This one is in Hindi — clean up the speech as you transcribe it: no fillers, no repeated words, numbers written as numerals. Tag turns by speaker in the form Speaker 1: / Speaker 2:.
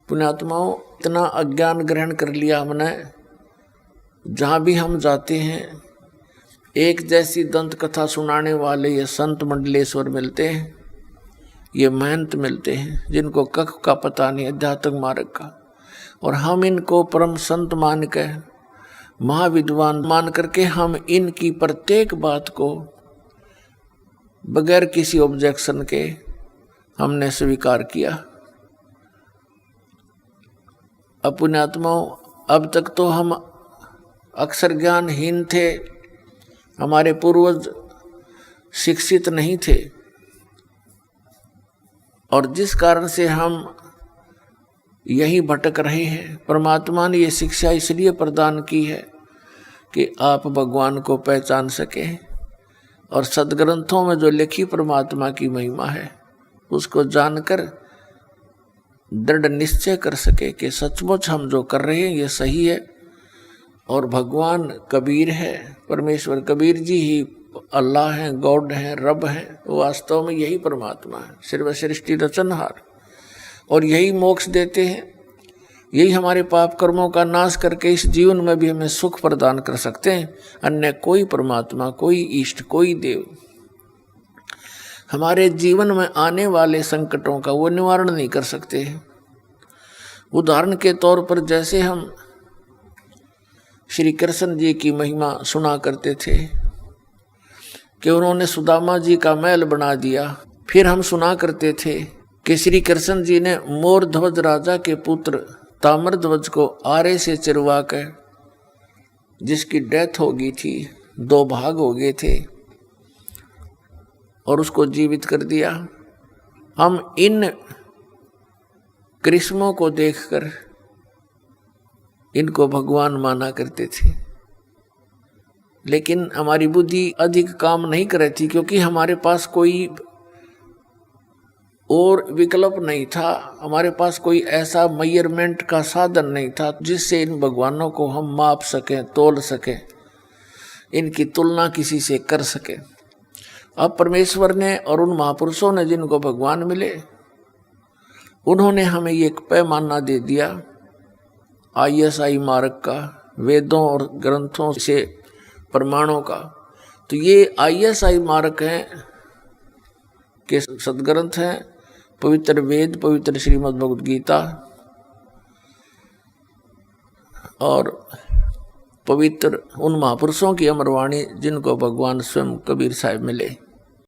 Speaker 1: पुण्यात्माओं, इतना अज्ञान ग्रहण कर लिया हमने, जहाँ भी हम जाते हैं एक जैसी दंत कथा सुनाने वाले ये संत मंडलेश्वर मिलते हैं, ये महंत मिलते हैं जिनको कख का पता नहीं अध्यात्म मार्ग का, और हम इनको परम संत मान कर, महाविद्वान मान करके हम इनकी प्रत्येक बात को बगैर किसी ऑब्जेक्शन के हमने स्वीकार किया। पुण्यात्माओं, अब तक तो हम अक्षर ज्ञानहीन थे, हमारे पूर्वज शिक्षित नहीं थे, और जिस कारण से हम यही भटक रहे हैं। परमात्मा ने ये शिक्षा इसलिए प्रदान की है कि आप भगवान को पहचान सकें और सदग्रंथों में जो लिखी परमात्मा की महिमा है उसको जानकर दृढ़ निश्चय कर सके कि सचमुच हम जो कर रहे हैं ये सही है, और भगवान कबीर है, परमेश्वर कबीर जी ही अल्लाह हैं, गॉड हैं, रब हैं, वास्तव में यही परमात्मा है, सर्व सृष्टि रचनहार, और यही मोक्ष देते हैं, यही हमारे पाप कर्मों का नाश करके इस जीवन में भी हमें सुख प्रदान कर सकते हैं। अन्य कोई परमात्मा, कोई इष्ट, कोई देव हमारे जीवन में आने वाले संकटों का वो निवारण नहीं कर सकते। उदाहरण के तौर पर जैसे हम श्री कृष्ण जी की महिमा सुना करते थे कि उन्होंने सुदामा जी का महल बना दिया, फिर हम सुना करते थे कि श्री कृष्ण जी ने मोर ध्वज राजा के पुत्र ताम्र ध्वज को आरे से चिरवा कर, जिसकी डेथ हो गई थी, 2 भाग हो गए थे, और उसको जीवित कर दिया। हम इन कृष्णों को देखकर इनको भगवान माना करते थे, लेकिन हमारी बुद्धि अधिक काम नहीं कर रही थी, क्योंकि हमारे पास कोई और विकल्प नहीं था, हमारे पास कोई ऐसा मेजरमेंट का साधन नहीं था जिससे इन भगवानों को हम माप सकें, तोल सकें, इनकी तुलना किसी से कर सकें। अब परमेश्वर ने और उन महापुरुषों ने जिनको भगवान मिले, उन्होंने हमें ये एक पैमाना दे दिया ISI मार्ग का, वेदों और ग्रंथों से प्रमाणों का। तो ये ISI मार्ग हैं के सदग्रंथ हैं, पवित्र वेद, पवित्र श्रीमद् भगवद गीता और पवित्र उन महापुरुषों की अमरवाणी जिनको भगवान स्वयं कबीर साहब मिले।